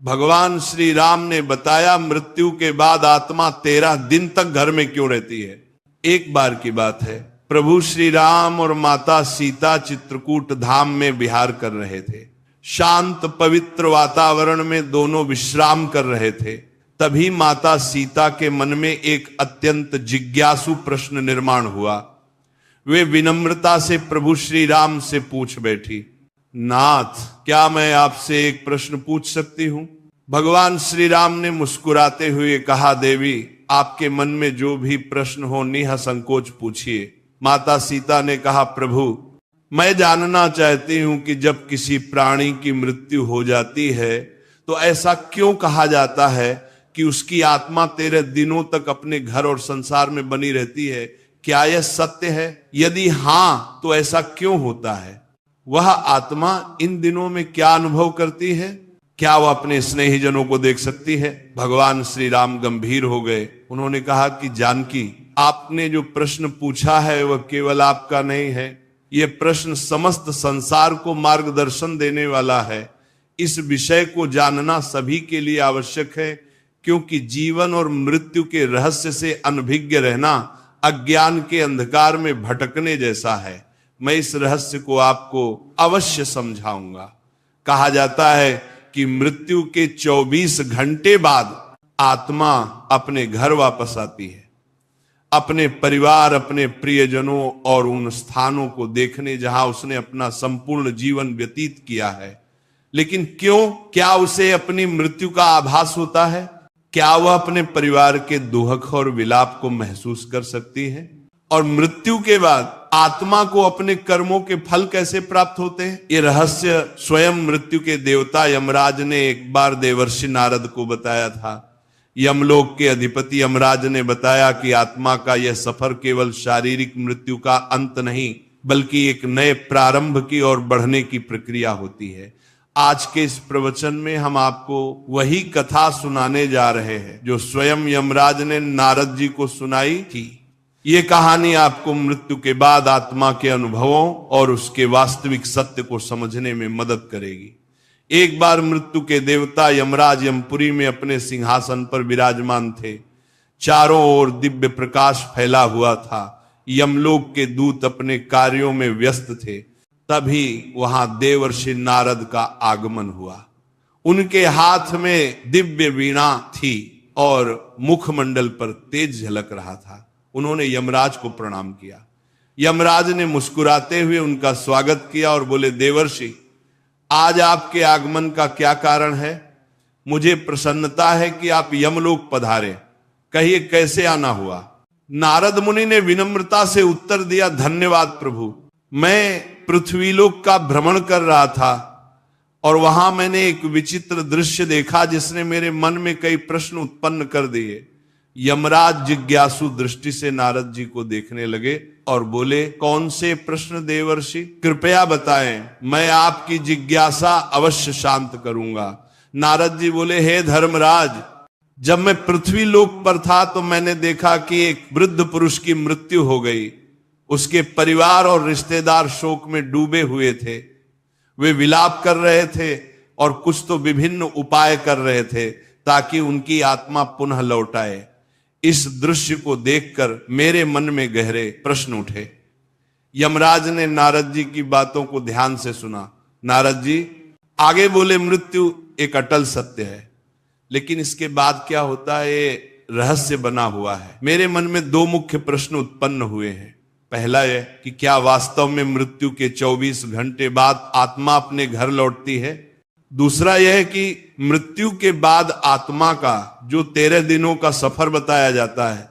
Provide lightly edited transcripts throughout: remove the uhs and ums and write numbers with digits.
भगवान श्री राम ने बताया मृत्यु के बाद आत्मा 13 दिन तक घर में क्यों रहती है। एक बार की बात है, प्रभु श्री राम और माता सीता चित्रकूट धाम में विहार कर रहे थे। शांत पवित्र वातावरण में दोनों विश्राम कर रहे थे। तभी माता सीता के मन में एक अत्यंत जिज्ञासु प्रश्न निर्माण हुआ। वे विनम्रता से प्रभु श्री राम से पूछ बैठी, नाथ, क्या मैं आपसे एक प्रश्न पूछ सकती हूं? भगवान श्री राम ने मुस्कुराते हुए कहा, देवी, आपके मन में जो भी प्रश्न हो निसंकोच पूछिए। माता सीता ने कहा, प्रभु, मैं जानना चाहती हूं कि जब किसी प्राणी की मृत्यु हो जाती है तो ऐसा क्यों कहा जाता है कि उसकी आत्मा 13 दिनों तक अपने घर और संसार में बनी रहती है? क्या यह सत्य है? यदि हां, तो ऐसा क्यों होता है? वह आत्मा इन दिनों में क्या अनुभव करती है? क्या वह अपने स्नेहीजनों को देख सकती है? भगवान श्री राम गंभीर हो गए। उन्होंने कहा कि जानकी, आपने जो प्रश्न पूछा है वह केवल आपका नहीं है, यह प्रश्न समस्त संसार को मार्गदर्शन देने वाला है। इस विषय को जानना सभी के लिए आवश्यक है, क्योंकि जीवन और मृत्यु के रहस्य से अनभिज्ञ रहना अज्ञान के अंधकार में भटकने जैसा है। मैं इस रहस्य को आपको अवश्य समझाऊंगा। कहा जाता है कि मृत्यु के 24 घंटे बाद आत्मा अपने घर वापस आती है, अपने परिवार, अपने प्रियजनों और उन स्थानों को देखने जहां उसने अपना संपूर्ण जीवन व्यतीत किया है। लेकिन क्यों? क्या उसे अपनी मृत्यु का आभास होता है? क्या वह अपने परिवार के दुख और विलाप को महसूस कर सकती है? और मृत्यु के बाद आत्मा को अपने कर्मों के फल कैसे प्राप्त होते हैं? ये रहस्य स्वयं मृत्यु के देवता यमराज ने एक बार देवर्षि नारद को बताया था। यमलोक के अधिपति यमराज ने बताया कि आत्मा का यह सफर केवल शारीरिक मृत्यु का अंत नहीं, बल्कि एक नए प्रारंभ की ओर बढ़ने की प्रक्रिया होती है। आज के इस प्रवचन में हम आपको वही कथा सुनाने जा रहे हैं जो स्वयं यमराज ने नारद जी को सुनाई थी। ये कहानी आपको मृत्यु के बाद आत्मा के अनुभवों और उसके वास्तविक सत्य को समझने में मदद करेगी। एक बार मृत्यु के देवता यमराज यमपुरी में अपने सिंहासन पर विराजमान थे। चारों ओर दिव्य प्रकाश फैला हुआ था। यमलोक के दूत अपने कार्यों में व्यस्त थे। तभी वहां देवर्षि नारद का आगमन हुआ। उनके हाथ में दिव्य वीणा थी और मुखमंडल पर तेज झलक रहा था। उन्होंने यमराज को प्रणाम किया। यमराज ने मुस्कुराते हुए उनका स्वागत किया और बोले, देवर्षि, आज आपके आगमन का क्या कारण है? मुझे प्रसन्नता है कि आप यमलोक पधारे। कहिए, कैसे आना हुआ? नारद मुनि ने विनम्रता से उत्तर दिया, धन्यवाद प्रभु। मैं पृथ्वीलोक का भ्रमण कर रहा था और वहां मैंने एक विचित्र दृश्य देखा जिसने मेरे मन में कई प्रश्न उत्पन्न कर दिए। यमराज जिज्ञासु दृष्टि से नारद जी को देखने लगे और बोले, कौन से प्रश्न देवर्षि? कृपया बताएं, मैं आपकी जिज्ञासा अवश्य शांत करूंगा। नारद जी बोले, हे धर्मराज, जब मैं पृथ्वी लोक पर था तो मैंने देखा कि एक वृद्ध पुरुष की मृत्यु हो गई। उसके परिवार और रिश्तेदार शोक में डूबे हुए थे। वे विलाप कर रहे थे और कुछ तो विभिन्न उपाय कर रहे थे ताकि उनकी आत्मा पुनः लौट आए। इस दृश्य को देखकर मेरे मन में गहरे प्रश्न उठे। यमराज ने नारद जी की बातों को ध्यान से सुना। नारद जी आगे बोले, मृत्यु एक अटल सत्य है, लेकिन इसके बाद क्या होता है ये रहस्य बना हुआ है। मेरे मन में 2 मुख्य प्रश्न उत्पन्न हुए हैं। पहला यह कि क्या वास्तव में मृत्यु के 24 घंटे बाद आत्मा अपने घर लौटती है? दूसरा यह कि मृत्यु के बाद आत्मा का जो 13 दिनों का सफर बताया जाता है,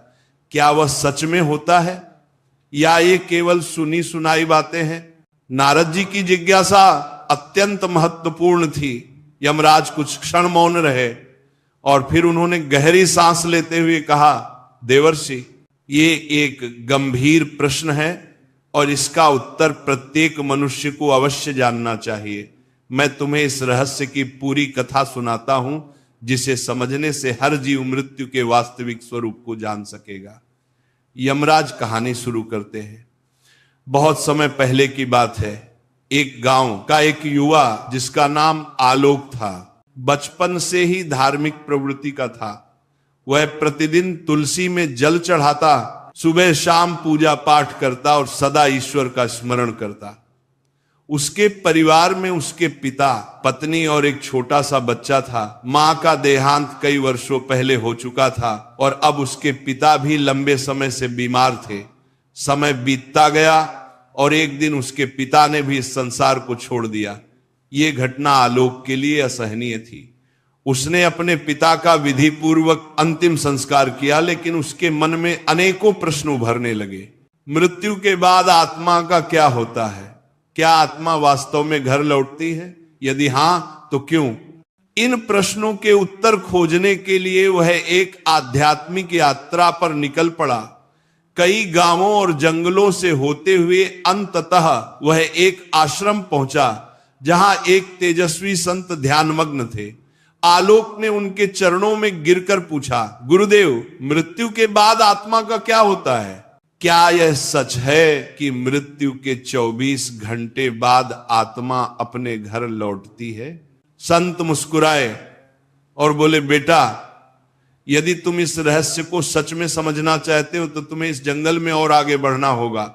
क्या वह सच में होता है या ये केवल सुनी सुनाई बातें हैं? नारद जी की जिज्ञासा अत्यंत महत्वपूर्ण थी। यमराज कुछ क्षण मौन रहे और फिर उन्होंने गहरी सांस लेते हुए कहा, देवर्षि, ये एक गंभीर प्रश्न है और इसका उत्तर प्रत्येक मनुष्य को अवश्य जानना चाहिए। मैं तुम्हें इस रहस्य की पूरी कथा सुनाता हूं, जिसे समझने से हर जीव मृत्यु के वास्तविक स्वरूप को जान सकेगा। यमराज कहानी शुरू करते हैं। बहुत समय पहले की बात है। एक गांव का एक युवा जिसका नाम आलोक था, बचपन से ही धार्मिक प्रवृत्ति का था। वह प्रतिदिन तुलसी में जल चढ़ाता, सुबह शाम पूजा पाठ करता और सदा ईश्वर का स्मरण करता। उसके परिवार में उसके पिता, पत्नी और एक छोटा सा बच्चा था। मां का देहांत कई वर्षों पहले हो चुका था और अब उसके पिता भी लंबे समय से बीमार थे। समय बीतता गया और एक दिन उसके पिता ने भी इस संसार को छोड़ दिया। ये घटना आलोक के लिए असहनीय थी। उसने अपने पिता का विधि पूर्वक अंतिम संस्कार किया, लेकिन उसके मन में अनेकों प्रश्न उभरने लगे। मृत्यु के बाद आत्मा का क्या होता है? क्या आत्मा वास्तव में घर लौटती है? यदि हां तो क्यों? इन प्रश्नों के उत्तर खोजने के लिए वह एक आध्यात्मिक यात्रा पर निकल पड़ा। कई गांवों और जंगलों से होते हुए अंततः वह एक आश्रम पहुंचा, जहां एक तेजस्वी संत ध्यानमग्न थे। आलोक ने उनके चरणों में गिरकर पूछा, गुरुदेव, मृत्यु के बाद आत्मा का क्या होता है? क्या यह सच है कि मृत्यु के 24 घंटे बाद आत्मा अपने घर लौटती है? संत मुस्कुराए और बोले, बेटा, यदि तुम इस रहस्य को सच में समझना चाहते हो तो तुम्हें इस जंगल में और आगे बढ़ना होगा।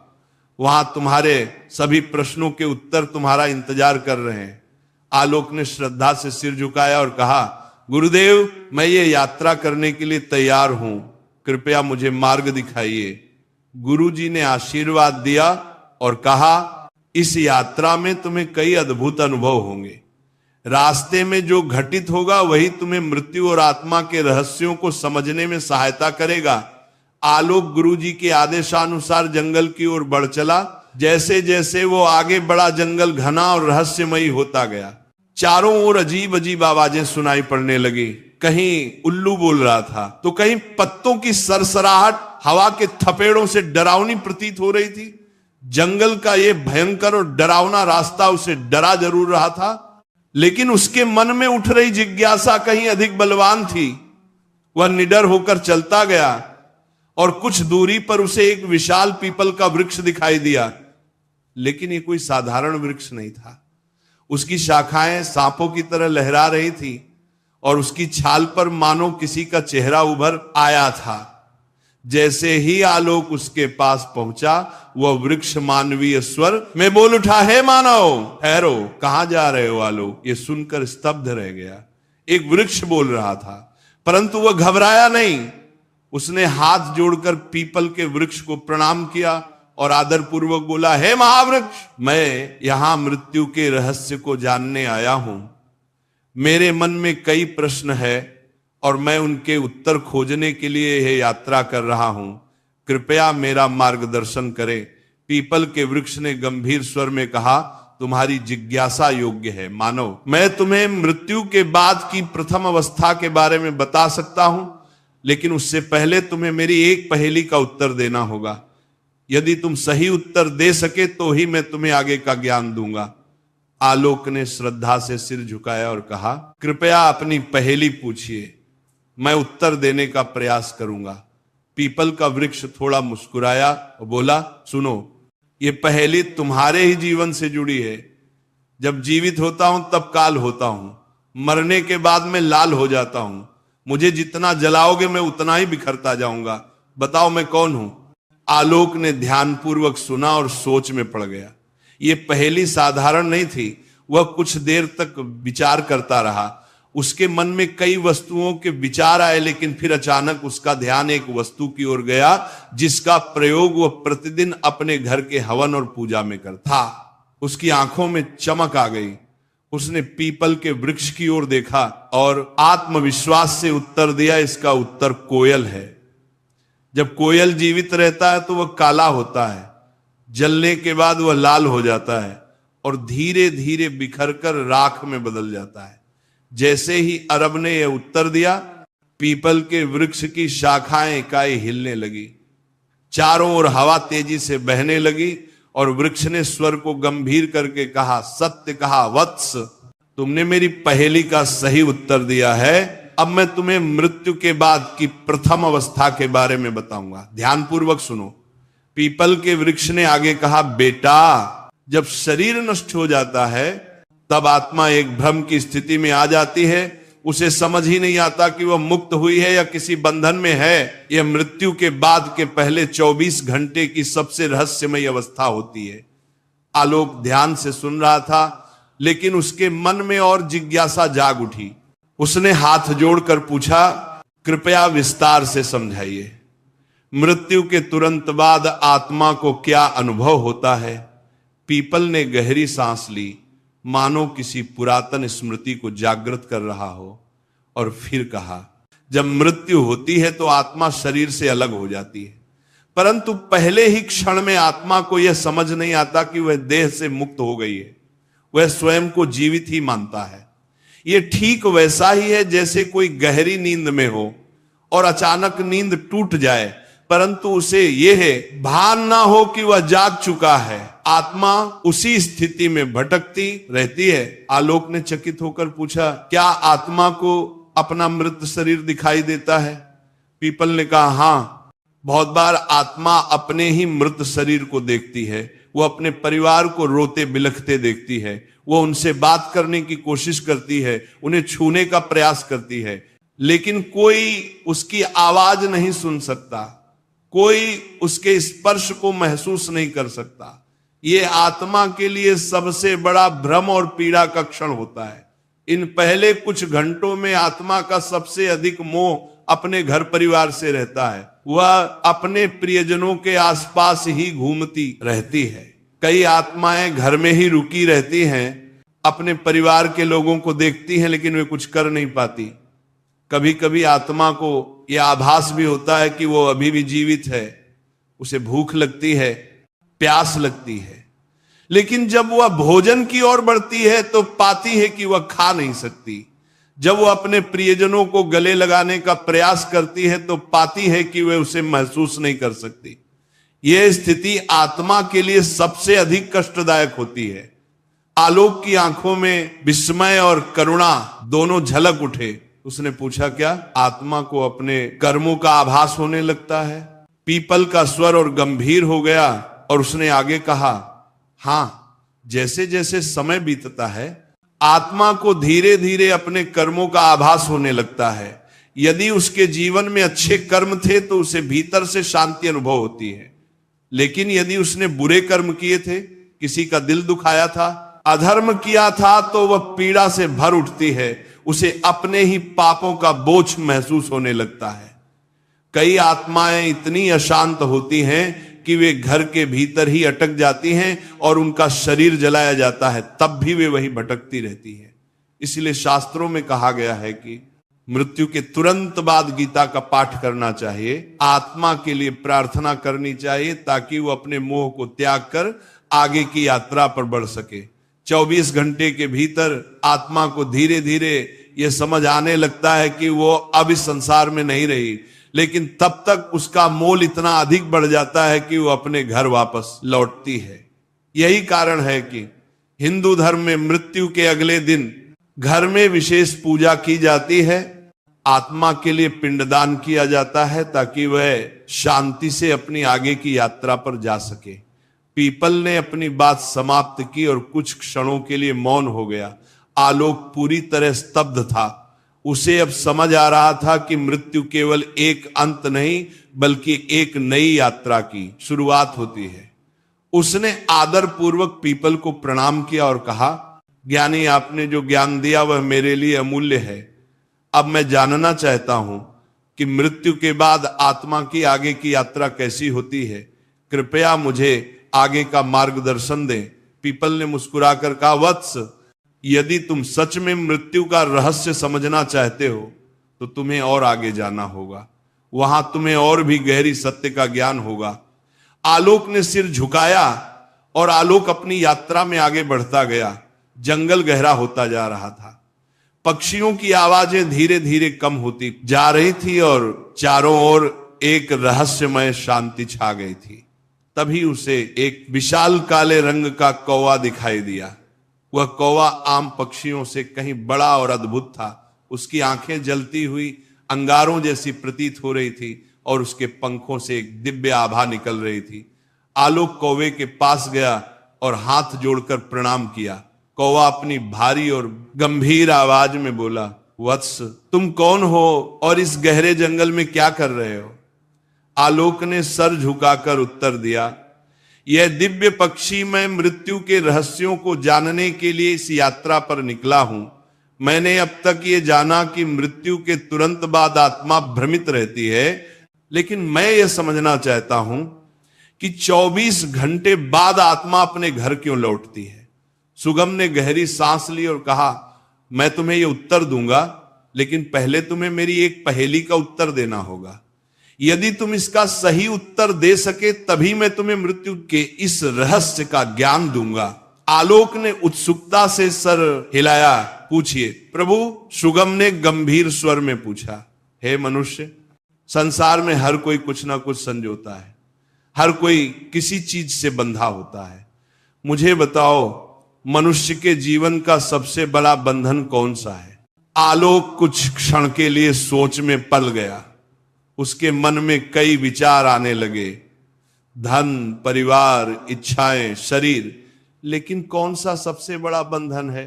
वहां तुम्हारे सभी प्रश्नों के उत्तर तुम्हारा इंतजार कर रहे हैं। आलोक ने श्रद्धा से सिर झुकाया और कहा, गुरुदेव, मैं ये यात्रा करने के लिए तैयार हूं, कृपया मुझे मार्ग दिखाइए। गुरुजी ने आशीर्वाद दिया और कहा, इस यात्रा में तुम्हें कई अद्भुत अनुभव होंगे। रास्ते में जो घटित होगा वही तुम्हें मृत्यु और आत्मा के रहस्यों को समझने में सहायता करेगा। आलोक गुरुजी के आदेशानुसार जंगल की ओर बढ़ चला। जैसे जैसे वो आगे बढ़ा, जंगल घना और रहस्यमयी होता गया। चारों ओर अजीब अजीब आवाजें सुनाई पड़ने लगी। कहीं उल्लू बोल रहा था तो कहीं पत्तों की सरसराहट हवा के थपेड़ों से डरावनी प्रतीत हो रही थी। जंगल का ये भयंकर और डरावना रास्ता उसे डरा जरूर रहा था, लेकिन उसके मन में उठ रही जिज्ञासा कहीं अधिक बलवान थी। वह निडर होकर चलता गया और कुछ दूरी पर उसे एक विशाल पीपल का वृक्ष दिखाई दिया, लेकिन ये कोई साधारण वृक्ष नहीं था। उसकी शाखाएं सांपों की तरह लहरा रही थी और उसकी छाल पर मानो किसी का चेहरा उभर आया था। जैसे ही आलोक उसके पास पहुंचा, वह वृक्ष मानवीय स्वर में बोल उठा, हे मानव, ठहरो, कहां जा रहे हो आलोक? ये सुनकर स्तब्ध रह गया। एक वृक्ष बोल रहा था, परंतु वह घबराया नहीं। उसने हाथ जोड़कर पीपल के वृक्ष को प्रणाम किया और आदरपूर्वक बोला, हे महावृक्ष, मैं यहां मृत्यु के रहस्य को जानने आया हूं। मेरे मन में कई प्रश्न है और मैं उनके उत्तर खोजने के लिए यह यात्रा कर रहा हूं। कृपया मेरा मार्गदर्शन करें। पीपल के वृक्ष ने गंभीर स्वर में कहा, तुम्हारी जिज्ञासा योग्य है मानव। मैं तुम्हें मृत्यु के बाद की प्रथम अवस्था के बारे में बता सकता हूं, लेकिन उससे पहले तुम्हें मेरी एक पहेली का उत्तर देना होगा। यदि तुम सही उत्तर दे सके तो ही मैं तुम्हें आगे का ज्ञान दूंगा। आलोक ने श्रद्धा से सिर झुकाया और कहा, कृपया अपनी पहेली पूछिए, मैं उत्तर देने का प्रयास करूंगा। पीपल का वृक्ष थोड़ा मुस्कुराया और बोला, सुनो, ये पहेली तुम्हारे ही जीवन से जुड़ी है। जब जीवित होता हूं तब काल होता हूं, मरने के बाद मैं लाल हो जाता हूं। मुझे जितना जलाओगे मैं उतना ही बिखरता जाऊंगा। बताओ मैं कौन हूं? आलोक ने ध्यानपूर्वक सुना और सोच में पड़ गया। ये पहेली साधारण नहीं थी। वह कुछ देर तक विचार करता रहा। उसके मन में कई वस्तुओं के विचार आए, लेकिन फिर अचानक उसका ध्यान एक वस्तु की ओर गया जिसका प्रयोग वह प्रतिदिन अपने घर के हवन और पूजा में करता। उसकी आंखों में चमक आ गई। उसने पीपल के वृक्ष की ओर देखा और आत्मविश्वास से उत्तर दिया, इसका उत्तर कोयल है। जब कोयल जीवित रहता है तो वह काला होता है, जलने के बाद वह लाल हो जाता है और धीरे धीरे बिखरकर राख में बदल जाता है। जैसे ही अरब ने यह उत्तर दिया, पीपल के वृक्ष की शाखाएं इकाई हिलने लगी। चारों ओर हवा तेजी से बहने लगी और वृक्ष ने स्वर को गंभीर करके कहा, सत्य कहा वत्स, तुमने मेरी पहेली का सही उत्तर दिया है। अब मैं तुम्हें मृत्यु के बाद की प्रथम अवस्था के बारे में बताऊंगा, ध्यानपूर्वक सुनो। पीपल के वृक्ष ने आगे कहा, बेटा, जब शरीर नष्ट हो जाता है तब आत्मा एक भ्रम की स्थिति में आ जाती है उसे समझ ही नहीं आता कि वह मुक्त हुई है या किसी बंधन में है। यह मृत्यु के बाद के पहले 24 घंटे की सबसे रहस्यमय अवस्था होती है। आलोक ध्यान से सुन रहा था, लेकिन उसके मन में और जिज्ञासा जाग उठी। उसने हाथ जोड़कर पूछा, कृपया विस्तार से समझाइए, मृत्यु के तुरंत बाद आत्मा को क्या अनुभव होता है? पीपल ने गहरी सांस ली, मानो किसी पुरातन स्मृति को जागृत कर रहा हो, और फिर कहा, जब मृत्यु होती है तो आत्मा शरीर से अलग हो जाती है, परंतु पहले ही क्षण में आत्मा को यह समझ नहीं आता कि वह देह से मुक्त हो गई है। वह स्वयं को जीवित ही मानता है। यह ठीक वैसा ही है जैसे कोई गहरी नींद में हो और अचानक नींद टूट जाए, परंतु उसे यह भान ना हो कि वह जाग चुका है। आत्मा उसी स्थिति में भटकती रहती है। आलोक ने चकित होकर पूछा, क्या आत्मा को अपना मृत शरीर दिखाई देता है? पीपल ने कहा, हां, बहुत बार आत्मा अपने ही मृत शरीर को देखती है। वो अपने परिवार को रोते बिलखते देखती है। वो उनसे बात करने की कोशिश करती है, उन्हें छूने का प्रयास करती है, लेकिन कोई उसकी आवाज नहीं सुन सकता, कोई उसके स्पर्श को महसूस नहीं कर सकता। ये आत्मा के लिए सबसे बड़ा भ्रम और पीड़ा का क्षण होता है। इन पहले कुछ घंटों में आत्मा का सबसे अधिक मोह अपने घर परिवार से रहता है। वह अपने प्रियजनों के आसपास ही घूमती रहती है। कई आत्माएं घर में ही रुकी रहती हैं, अपने परिवार के लोगों को देखती हैं, लेकिन वे कुछ कर नहीं पाती। कभी कभी आत्मा को यह आभास भी होता है कि वो अभी भी जीवित है, उसे भूख लगती है, प्यास लगती है, लेकिन जब वह भोजन की ओर बढ़ती है तो पाती है कि वह खा नहीं सकती। जब वह अपने प्रियजनों को गले लगाने का प्रयास करती है तो पाती है कि वह उसे महसूस नहीं कर सकती। यह स्थिति आत्मा के लिए सबसे अधिक कष्टदायक होती है। आलोक की आंखों में विस्मय और करुणा दोनों झलक उठे। उसने पूछा, क्या आत्मा को अपने कर्मों का आभास होने लगता है? पीपल का स्वर और गंभीर हो गया और उसने आगे कहा, हां, जैसे जैसे समय बीतता है आत्मा को धीरे धीरे अपने कर्मों का आभास होने लगता है। यदि उसके जीवन में अच्छे कर्म थे तो उसे भीतर से शांति अनुभव होती है, लेकिन यदि उसने बुरे कर्म किए थे, किसी का दिल दुखाया था, अधर्म किया था, तो वह पीड़ा से भर उठती है। उसे अपने ही पापों का बोझ महसूस होने लगता है। कई आत्माएं इतनी अशांत होती हैं कि वे घर के भीतर ही अटक जाती हैं और उनका शरीर जलाया जाता है, तब भी वे वही भटकती रहती हैं। इसलिए शास्त्रों में कहा गया है कि मृत्यु के तुरंत बाद गीता का पाठ करना चाहिए, आत्मा के लिए प्रार्थना करनी चाहिए, ताकि वो अपने मोह को त्याग कर आगे की यात्रा पर बढ़ सके। 24 घंटे के भीतर आत्मा को धीरे धीरे यह समझ आने लगता है कि वो अब इस संसार में नहीं रही, लेकिन तब तक उसका मोल इतना अधिक बढ़ जाता है कि वो अपने घर वापस लौटती है। यही कारण है कि हिंदू धर्म में मृत्यु के अगले दिन घर में विशेष पूजा की जाती है, आत्मा के लिए पिंडदान किया जाता है, ताकि वह शांति से अपनी आगे की यात्रा पर जा सके। पीपल ने अपनी बात समाप्त की और कुछ क्षणों के लिए मौन हो गया। आलोक पूरी तरह स्तब्ध था। उसे अब समझ आ रहा था कि मृत्यु केवल एक अंत नहीं, बल्कि एक नई यात्रा की शुरुआत होती है। उसने आदर पूर्वक पीपल को प्रणाम किया और कहा, ज्ञानी, आपने जो ज्ञान दिया वह मेरे लिए अमूल्य है। अब मैं जानना चाहता हूं कि मृत्यु के बाद आत्मा की आगे की यात्रा कैसी होती है। कृपया मुझे आगे का मार्गदर्शन दें। पीपल ने मुस्कुराकर कहा, वत्स, यदि तुम सच में मृत्यु का रहस्य समझना चाहते हो तो तुम्हें और आगे जाना होगा। वहां तुम्हें और भी गहरी सत्य का ज्ञान होगा। आलोक ने सिर झुकाया और आलोक अपनी यात्रा में आगे बढ़ता गया। जंगल गहरा होता जा रहा था। पक्षियों की आवाजें धीरे धीरे कम होती जा रही थी और चारों ओर एक रहस्यमय शांति छा गई थी। तभी उसे एक विशाल काले रंग का कौवा दिखाई दिया। वह कौवा आम पक्षियों से कहीं बड़ा और अद्भुत था। उसकी आंखें जलती हुई अंगारों जैसी प्रतीत हो रही थी और उसके पंखों से एक दिव्य आभा निकल रही थी। आलोक कौवे के पास गया और हाथ जोड़कर प्रणाम किया। कौवा अपनी भारी और गंभीर आवाज में बोला, वत्स, तुम कौन हो और इस गहरे जंगल में क्या कर रहे हो? आलोक ने सर झुकाकर उत्तर दिया, यह दिव्य पक्षी, मैं मृत्यु के रहस्यों को जानने के लिए इस यात्रा पर निकला हूं। मैंने अब तक ये जाना कि मृत्यु के तुरंत बाद आत्मा भ्रमित रहती है, लेकिन मैं यह समझना चाहता हूं कि 24 घंटे बाद आत्मा अपने घर क्यों लौटती है। सुगम ने गहरी सांस ली और कहा, मैं तुम्हें यह उत्तर दूंगा, लेकिन पहले तुम्हें मेरी एक पहेली का उत्तर देना होगा। यदि तुम इसका सही उत्तर दे सके तभी मैं तुम्हें मृत्यु के इस रहस्य का ज्ञान दूंगा। आलोक ने उत्सुकता से सर हिलाया। पूछिए प्रभु, सुगम ने गंभीर स्वर में पूछा। हे मनुष्य, संसार में हर कोई कुछ ना कुछ संजोता है, हर कोई किसी चीज से बंधा होता है। मुझे बताओ, मनुष्य के जीवन का सबसे बड़ा बंधन कौन सा है? आलोक कुछ क्षण के लिए सोच में पल गया। उसके मन में कई विचार आने लगे, धन, परिवार, इच्छाएं, शरीर, लेकिन कौन सा सबसे बड़ा बंधन है?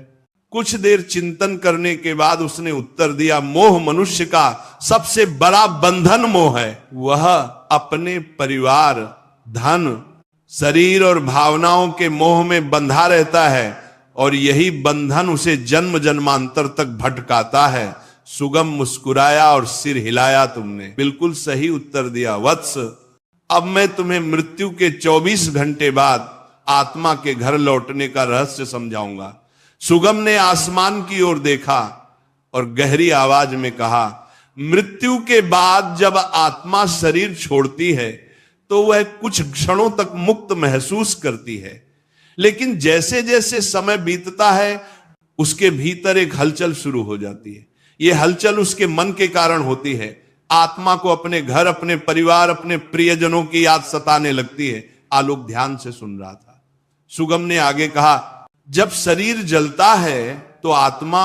कुछ देर चिंतन करने के बाद उसने उत्तर दिया, मोह मनुष्य का सबसे बड़ा बंधन मोह है। वह अपने परिवार, धन, शरीर और भावनाओं के मोह में बंधा रहता है और यही बंधन उसे जन्म जन्मांतर तक भटकाता है। सुगम मुस्कुराया और सिर हिलाया। तुमने बिल्कुल सही उत्तर दिया वत्स। अब मैं तुम्हें मृत्यु के 24 घंटे बाद आत्मा के घर लौटने का रहस्य समझाऊंगा। सुगम ने आसमान की ओर देखा और गहरी आवाज में कहा, मृत्यु के बाद जब आत्मा शरीर छोड़ती है तो वह कुछ क्षणों तक मुक्त महसूस करती है, लेकिन जैसे जैसे समय बीतता है उसके भीतर एक हलचल शुरू हो जाती है। यह हलचल उसके मन के कारण होती है। आत्मा को अपने घर, अपने परिवार, अपने प्रियजनों की याद सताने लगती है। आलोक ध्यान से सुन रहा था। सुगम ने आगे कहा, जब शरीर जलता है तो आत्मा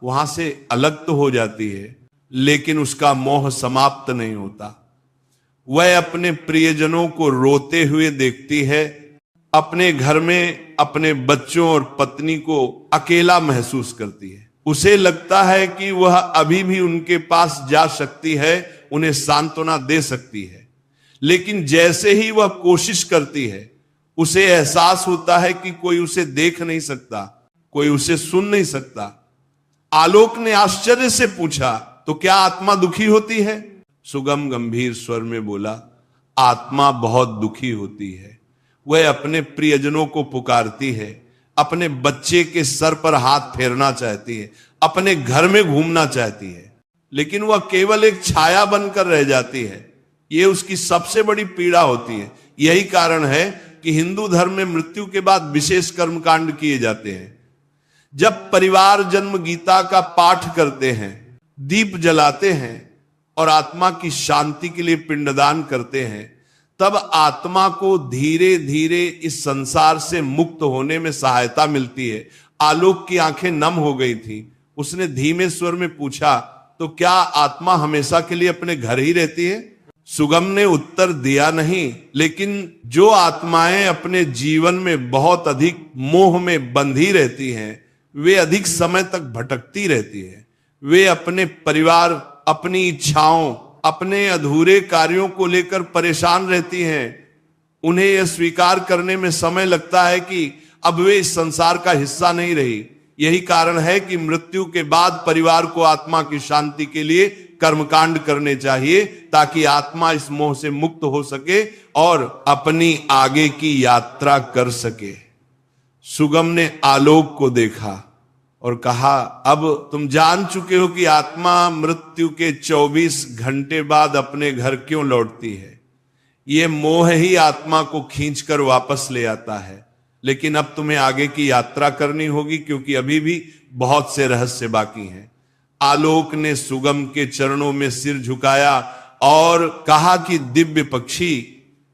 वहां से अलग तो हो जाती है, लेकिन उसका मोह समाप्त नहीं होता। वह अपने प्रियजनों को रोते हुए देखती है, अपने घर में अपने बच्चों और पत्नी को अकेला महसूस करती है। उसे लगता है कि वह अभी भी उनके पास जा सकती है, उन्हें सांत्वना दे सकती है, लेकिन जैसे ही वह कोशिश करती है उसे एहसास होता है कि कोई उसे देख नहीं सकता, कोई उसे सुन नहीं सकता। आलोक ने आश्चर्य से पूछा, तो क्या आत्मा दुखी होती है? सुगम गंभीर स्वर में बोला, आत्मा बहुत दुखी होती है। वह अपने प्रियजनों को पुकारती है, अपने बच्चे के सर पर हाथ फेरना चाहती है, अपने घर में घूमना चाहती है, लेकिन वह केवल एक छाया बनकर रह जाती है। यह उसकी सबसे बड़ी पीड़ा होती है। यही कारण है कि हिंदू धर्म में मृत्यु के बाद विशेष कर्मकांड किए जाते हैं। जब परिवार जन्म गीता का पाठ करते हैं, दीप जलाते हैं और आत्मा की शांति के लिए पिंडदान करते हैं, तब आत्मा को धीरे धीरे इस संसार से मुक्त होने में सहायता मिलती है। आलोक की आंखें नम हो गई थी। उसने धीमे स्वर में पूछा, तो क्या आत्मा हमेशा के लिए अपने घर ही रहती है? सुगम ने उत्तर दिया नहीं, लेकिन जो आत्माएं अपने जीवन में बहुत अधिक मोह में बंधी रहती हैं, वे अधिक समय तक भटकती रहती है। वे अपने परिवार, अपनी इच्छाओं, अपने अधूरे कार्यों को लेकर परेशान रहती हैं। उन्हें यह स्वीकार करने में समय लगता है कि अब वे इस संसार का हिस्सा नहीं रही। यही कारण है कि मृत्यु के बाद परिवार को आत्मा की शांति के लिए कर्मकांड करने चाहिए, ताकि आत्मा इस मोह से मुक्त हो सके और अपनी आगे की यात्रा कर सके। सुगम ने आलोक को देखा और कहा, अब तुम जान चुके हो कि आत्मा मृत्यु के 24 घंटे बाद अपने घर क्यों लौटती है। यह मोह ही आत्मा को खींचकर वापस ले आता है। लेकिन अब तुम्हें आगे की यात्रा करनी होगी, क्योंकि अभी भी बहुत से रहस्य बाकी हैं। आलोक ने सुगम के चरणों में सिर झुकाया और कहा कि दिव्य पक्षी,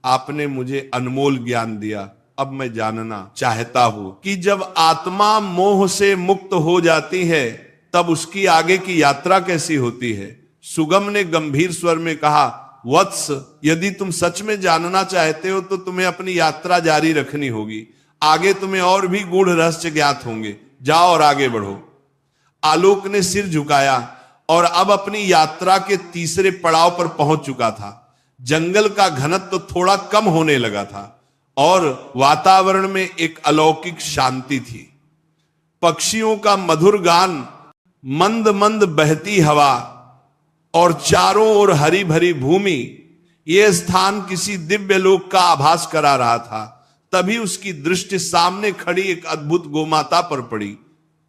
आपने मुझे अनमोल ज्ञान दिया। अब मैं जानना चाहता हूं कि जब आत्मा मोह से मुक्त हो जाती है तब उसकी आगे की यात्रा कैसी होती है। सुगम ने गंभीर स्वर में कहा, वत्स, यदि तुम सच में जानना चाहते हो तो तुम्हें अपनी यात्रा जारी रखनी होगी। आगे तुम्हें और भी गूढ़ रहस्य ज्ञात होंगे। जाओ और आगे बढ़ो। आलोक ने सिर झुकाया। और अब अपनी यात्रा के तीसरे पड़ाव पर पहुंच चुका था। जंगल का घनत्व तो थोड़ा कम होने लगा था और वातावरण में एक अलौकिक शांति थी। पक्षियों का मधुर गान, मंद मंद बहती हवा और चारों ओर हरी भरी भूमि, यह स्थान किसी दिव्य लोक का आभास करा रहा था। तभी उसकी दृष्टि सामने खड़ी एक अद्भुत गोमाता पर पड़ी।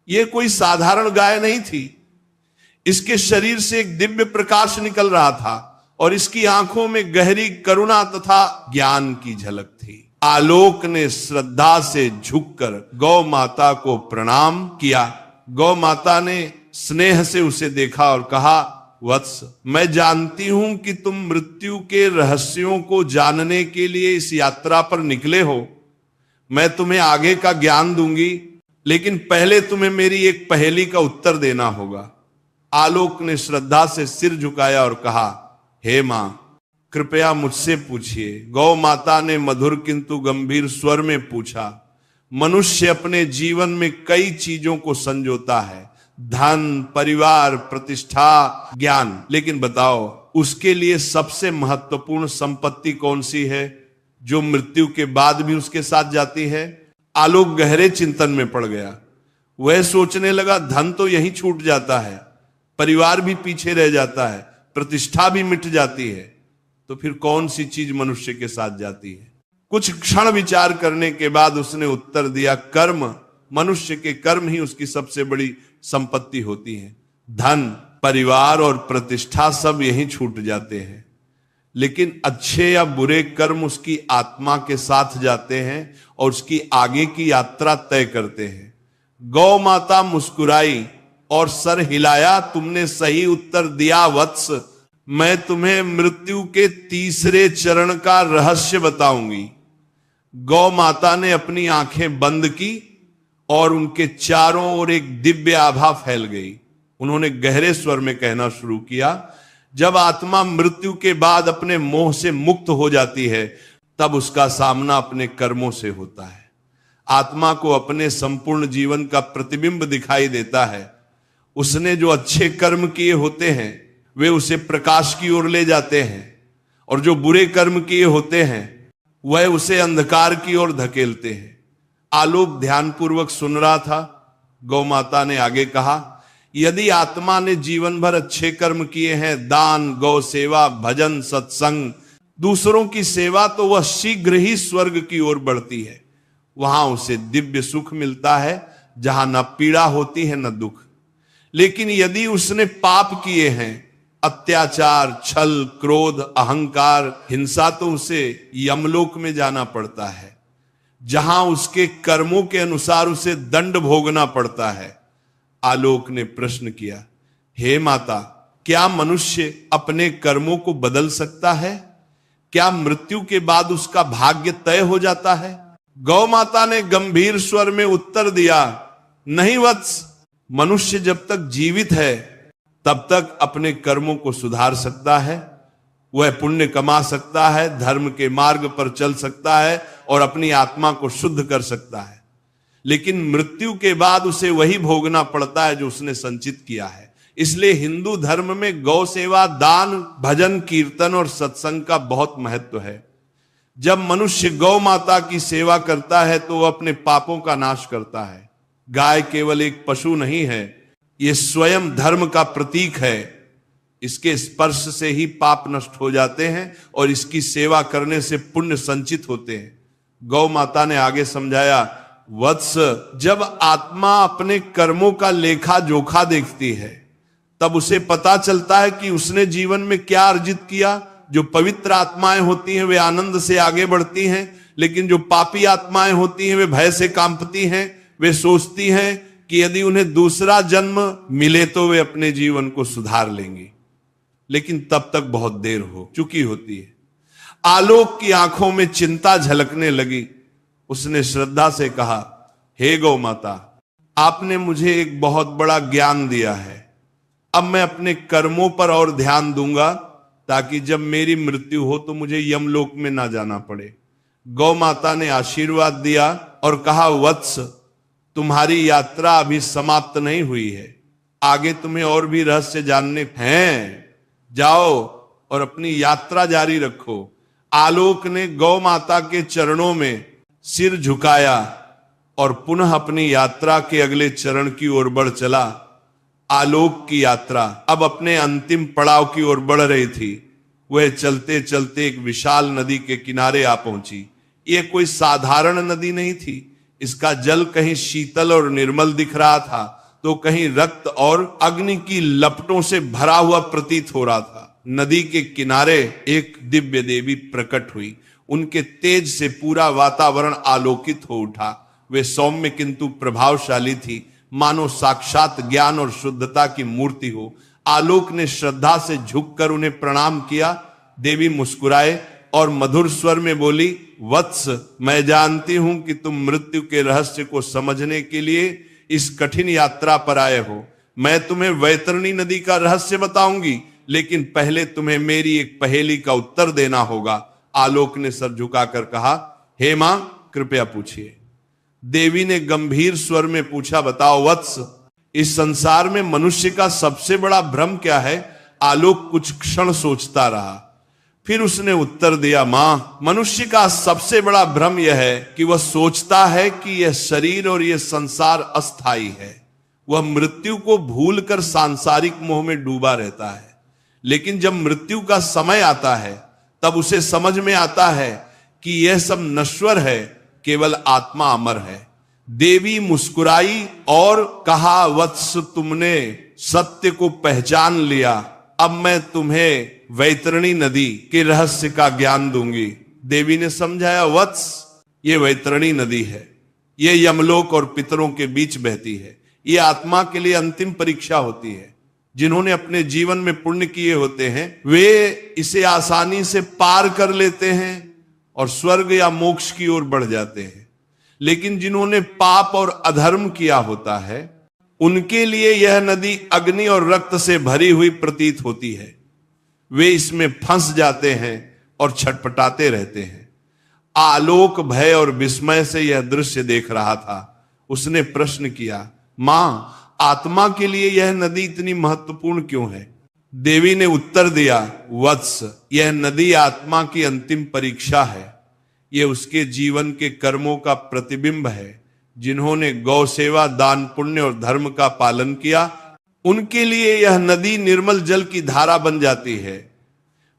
यह कोई साधारण गाय नहीं थी। इसके शरीर से एक दिव्य प्रकाश निकल रहा था और इसकी आंखों में गहरी करुणा तथा ज्ञान की झलक थी। आलोक ने श्रद्धा से झुककर गौ माता को प्रणाम किया। गौ माता ने स्नेह से उसे देखा और कहा, वत्स, मैं जानती हूं कि तुम मृत्यु के रहस्यों को जानने के लिए इस यात्रा पर निकले हो। मैं तुम्हें आगे का ज्ञान दूंगी, लेकिन पहले तुम्हें मेरी एक पहेली का उत्तर देना होगा। आलोक ने श्रद्धा से सिर झुकाया और कहा, हे मां, कृपया मुझसे पूछिए। गौ माता ने मधुर किंतु गंभीर स्वर में पूछा। मनुष्य अपने जीवन में कई चीजों को संजोता है, धन, परिवार, प्रतिष्ठा, ज्ञान, लेकिन बताओ उसके लिए सबसे महत्वपूर्ण संपत्ति कौन सी है जो मृत्यु के बाद भी उसके साथ जाती है? आलोक गहरे चिंतन में पड़ गया। वह सोचने लगा, धन तो यहीं छूट जाता है, परिवार भी पीछे रह जाता है, प्रतिष्ठा भी मिट जाती है, तो फिर कौन सी चीज मनुष्य के साथ जाती है? कुछ क्षण विचार करने के बाद उसने उत्तर दिया, कर्म। मनुष्य के कर्म ही उसकी सबसे बड़ी संपत्ति होती है। धन, परिवार और प्रतिष्ठा सब यहीं छूट जाते हैं, लेकिन अच्छे या बुरे कर्म उसकी आत्मा के साथ जाते हैं और उसकी आगे की यात्रा तय करते हैं। गौ माता मुस्कुराई और सर हिलाया। तुमने सही उत्तर दिया वत्स। मैं तुम्हें मृत्यु के तीसरे चरण का रहस्य बताऊंगी। गौ माता ने अपनी आंखें बंद की और उनके चारों ओर एक दिव्य आभा फैल गई। उन्होंने गहरे स्वर में कहना शुरू किया, जब आत्मा मृत्यु के बाद अपने मोह से मुक्त हो जाती है, तब उसका सामना अपने कर्मों से होता है। आत्मा को अपने संपूर्ण जीवन का प्रतिबिंब दिखाई देता है। उसने जो अच्छे कर्म किए होते हैं वे उसे प्रकाश की ओर ले जाते हैं, और जो बुरे कर्म किए होते हैं वह उसे अंधकार की ओर धकेलते हैं। आलोक ध्यानपूर्वक सुन रहा था। गौ माता ने आगे कहा, यदि आत्मा ने जीवन भर अच्छे कर्म किए हैं, दान, गौ सेवा, भजन, सत्संग, दूसरों की सेवा, तो वह शीघ्र ही स्वर्ग की ओर बढ़ती है। वहां उसे दिव्य सुख मिलता है, जहां न पीड़ा होती है न दुख। लेकिन यदि उसने पाप किए हैं, अत्याचार, छल, क्रोध, अहंकार, हिंसा, तो उसे यमलोक में जाना पड़ता है, जहां उसके कर्मों के अनुसार उसे दंड भोगना पड़ता है। आलोक ने प्रश्न किया, हे माता, क्या मनुष्य अपने कर्मों को बदल सकता है? क्या मृत्यु के बाद उसका भाग्य तय हो जाता है? गौ माता ने गंभीर स्वर में उत्तर दिया, नहीं वत्स, मनुष्य जब तक जीवित है तब तक अपने कर्मों को सुधार सकता है, वह पुण्य कमा सकता है, धर्म के मार्ग पर चल सकता है और अपनी आत्मा को शुद्ध कर सकता है। लेकिन मृत्यु के बाद उसे वही भोगना पड़ता है जो उसने संचित किया है। इसलिए हिंदू धर्म में गौ सेवा, दान, भजन, कीर्तन और सत्संग का बहुत महत्व है। जब मनुष्य गौ माता की सेवा करता है तो वह अपने पापों का नाश करता है। गाय केवल एक पशु नहीं है, यह स्वयं धर्म का प्रतीक है। इसके स्पर्श से ही पाप नष्ट हो जाते हैं और इसकी सेवा करने से पुण्य संचित होते हैं। गौ माता ने आगे समझाया, वत्स, जब आत्मा अपने कर्मों का लेखा जोखा देखती है तब उसे पता चलता है कि उसने जीवन में क्या अर्जित किया। जो पवित्र आत्माएं होती हैं वे आनंद से आगे बढ़ती हैं, लेकिन जो पापी आत्माएं होती हैं वे भय से कांपती हैं। वे सोचती हैं कि यदि उन्हें दूसरा जन्म मिले तो वे अपने जीवन को सुधार लेंगी, लेकिन तब तक बहुत देर हो चुकी होती है। आलोक की आंखों में चिंता झलकने लगी। उसने श्रद्धा से कहा, हे गौ माता, आपने मुझे एक बहुत बड़ा ज्ञान दिया है। अब मैं अपने कर्मों पर और ध्यान दूंगा ताकि जब मेरी मृत्यु हो तो मुझे यमलोक में ना जाना पड़े। गौ माता ने आशीर्वाद दिया और कहा, वत्स, तुम्हारी यात्रा अभी समाप्त नहीं हुई है। आगे तुम्हें और भी रहस्य जानने हैं, जाओ और अपनी यात्रा जारी रखो। आलोक ने गौ माता के चरणों में सिर झुकाया और पुनः अपनी यात्रा के अगले चरण की ओर बढ़ चला। आलोक की यात्रा अब अपने अंतिम पड़ाव की ओर बढ़ रही थी। वह चलते चलते एक विशाल नदी के किनारे आ पहुंची। यह कोई साधारण नदी नहीं थी। इसका जल कहीं शीतल और निर्मल दिख रहा था, तो कहीं रक्त और अग्नि की लपटों से भरा हुआ प्रतीत हो रहा था। नदी के किनारे एक दिव्य देवी प्रकट हुई। उनके तेज से पूरा वातावरण आलोकित हो उठा। वे सौम्य किंतु प्रभावशाली थी, मानो साक्षात ज्ञान और शुद्धता की मूर्ति हो। आलोक ने श्रद्धा से झुककर उन्हें प्रणाम किया। देवी मुस्कुराए और मधुर स्वर में बोली, वत्स, मैं जानती हूं कि तुम मृत्यु के रहस्य को समझने के लिए इस कठिन यात्रा पर आए हो। मैं तुम्हें वैतरणी नदी का रहस्य बताऊंगी, लेकिन पहले तुम्हें मेरी एक पहेली का उत्तर देना होगा। आलोक ने सर झुकाकर कहा, हे मां, कृपया पूछिए। देवी ने गंभीर स्वर में पूछा, बताओ वत्स, इस संसार में मनुष्य का सबसे बड़ा भ्रम क्या है? आलोक कुछ क्षण सोचता रहा, फिर उसने उत्तर दिया, मां, मनुष्य का सबसे बड़ा भ्रम यह है कि वह सोचता है कि यह शरीर और यह संसार अस्थाई है। वह मृत्यु को भूलकर सांसारिक मोह में डूबा रहता है। लेकिन जब मृत्यु का समय आता है, तब उसे समझ में आता है कि यह सब नश्वर है, केवल आत्मा अमर है। देवी मुस्कुराई और कहा, वत्स, तुमने सत्य को पहचान लिया। अब मैं तुम्हें वैतरणी नदी के रहस्य का ज्ञान दूंगी। देवी ने समझाया, वत्स, ये वैतरणी नदी है। ये यमलोक और पितरों के बीच बहती है। ये आत्मा के लिए अंतिम परीक्षा होती है। जिन्होंने अपने जीवन में पुण्य किए होते हैं, वे इसे आसानी से पार कर लेते हैं और स्वर्ग या मोक्ष की ओर बढ़ जाते हैं। लेकिन जिन्होंने पाप और अधर्म किया होता है, उनके लिए यह नदी अग्नि और रक्त से भरी हुई प्रतीत होती है। वे इसमें फंस जाते हैं और छटपटाते रहते हैं। आलोक भय और विस्मय से यह दृश्य देख रहा था। उसने प्रश्न किया, मां, आत्मा के लिए यह नदी इतनी महत्वपूर्ण क्यों है? देवी ने उत्तर दिया, वत्स, यह नदी आत्मा की अंतिम परीक्षा है। यह उसके जीवन के कर्मों का प्रतिबिंब है। जिन्होंने गौ सेवा, दान, पुण्य और धर्म का पालन किया, उनके लिए यह नदी निर्मल जल की धारा बन जाती है।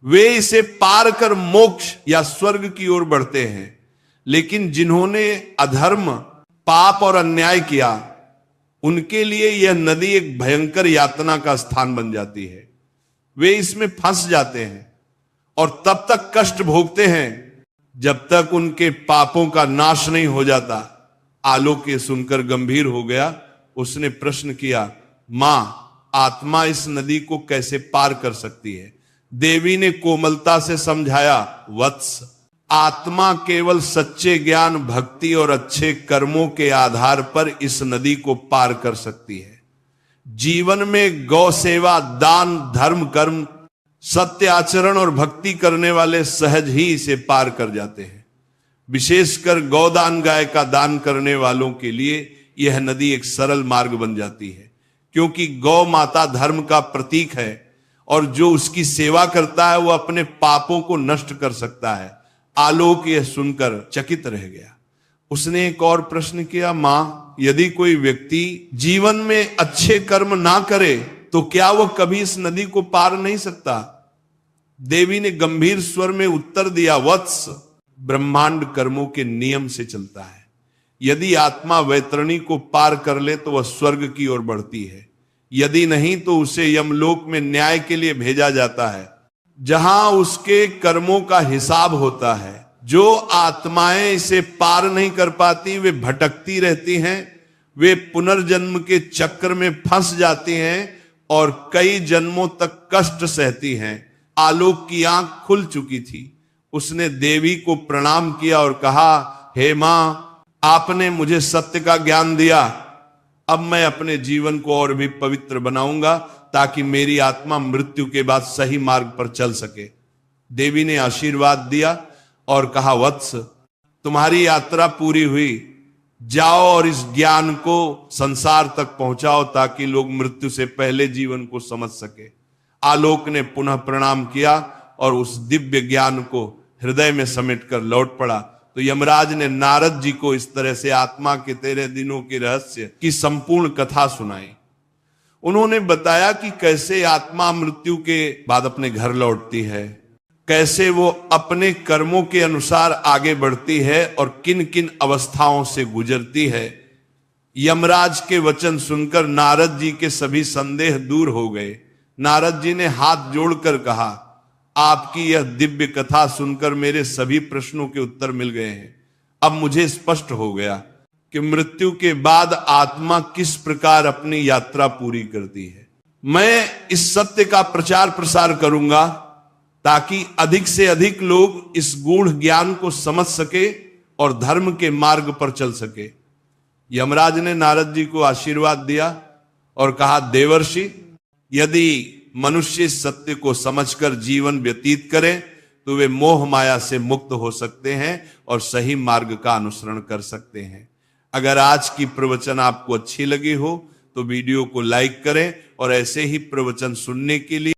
वे इसे पार कर मोक्ष या स्वर्ग की ओर बढ़ते हैं। लेकिन जिन्होंने अधर्म, पाप और अन्याय किया, उनके लिए यह नदी एक भयंकर यातना का स्थान बन जाती है। वे इसमें फंस जाते हैं और तब तक कष्ट भोगते हैं जब तक उनके पापों का नाश नहीं हो जाता। आलोक ये सुनकर गंभीर हो गया। उसने प्रश्न किया, मां, आत्मा इस नदी को कैसे पार कर सकती है? देवी ने कोमलता से समझाया, वत्स, आत्मा केवल सच्चे ज्ञान, भक्ति और अच्छे कर्मों के आधार पर इस नदी को पार कर सकती है। जीवन में गौ सेवा, दान, धर्म, कर्म, सत्य आचरण और भक्ति करने वाले सहज ही इसे पार कर जाते हैं। विशेषकर गौदान, गाय का दान करने वालों के लिए यह नदी एक सरल मार्ग बन जाती है, क्योंकि गौ माता धर्म का प्रतीक है और जो उसकी सेवा करता है वह अपने पापों को नष्ट कर सकता है। आलोक यह सुनकर चकित रह गया। उसने एक और प्रश्न किया, मां, यदि कोई व्यक्ति जीवन में अच्छे कर्म ना करे तो क्या वह कभी इस नदी को पार नहीं सकता? देवी ने गंभीर स्वर में उत्तर दिया, वत्स, ब्रह्मांड कर्मों के नियम से चलता है। यदि आत्मा वैतरणी को पार कर ले तो वह स्वर्ग की ओर बढ़ती है। यदि नहीं तो उसे यमलोक में न्याय के लिए भेजा जाता है, जहां उसके कर्मों का हिसाब होता है। जो आत्माएं इसे पार नहीं कर पाती, वे भटकती रहती हैं। वे पुनर्जन्म के चक्र में फंस जाती हैं और कई जन्मों तक कष्ट सहती हैं। आलोक की आंख खुल चुकी थी। उसने देवी को प्रणाम किया और कहा, हे मां, आपने मुझे सत्य का ज्ञान दिया। अब मैं अपने जीवन को और भी पवित्र बनाऊंगा ताकि मेरी आत्मा मृत्यु के बाद सही मार्ग पर चल सके। देवी ने आशीर्वाद दिया और कहा, वत्स, तुम्हारी यात्रा पूरी हुई। जाओ और इस ज्ञान को संसार तक पहुंचाओ ताकि लोग मृत्यु से पहले जीवन को समझ सके। आलोक ने पुनः प्रणाम किया और उस दिव्य ज्ञान को हृदय में समेटकर लौट पड़ा। तो यमराज ने नारद जी को इस तरह से आत्मा के 13 दिनों के रहस्य की संपूर्ण कथा सुनाई। उन्होंने बताया कि कैसे आत्मा मृत्यु के बाद अपने घर लौटती है, कैसे वो अपने कर्मों के अनुसार आगे बढ़ती है और किन किन अवस्थाओं से गुजरती है। यमराज के वचन सुनकर नारद जी के सभी संदेह दूर हो गए। नारद जी ने हाथ जोड़कर कहा, आपकी यह दिव्य कथा सुनकर मेरे सभी प्रश्नों के उत्तर मिल गए हैं। अब मुझे स्पष्ट हो गया कि मृत्यु के बाद आत्मा किस प्रकार अपनी यात्रा पूरी करती है। मैं इस सत्य का प्रचार प्रसार करूंगा ताकि अधिक से अधिक लोग इस गूढ़ ज्ञान को समझ सके और धर्म के मार्ग पर चल सके। यमराज ने नारद जी को आशीर्वाद दिया और कहा, देवर्षि, यदि मनुष्य इस सत्य को समझकर जीवन व्यतीत करें तो वे मोह माया से मुक्त हो सकते हैं और सही मार्ग का अनुसरण कर सकते हैं। अगर आज की प्रवचन आपको अच्छी लगी हो तो वीडियो को लाइक करें और ऐसे ही प्रवचन सुनने के लिए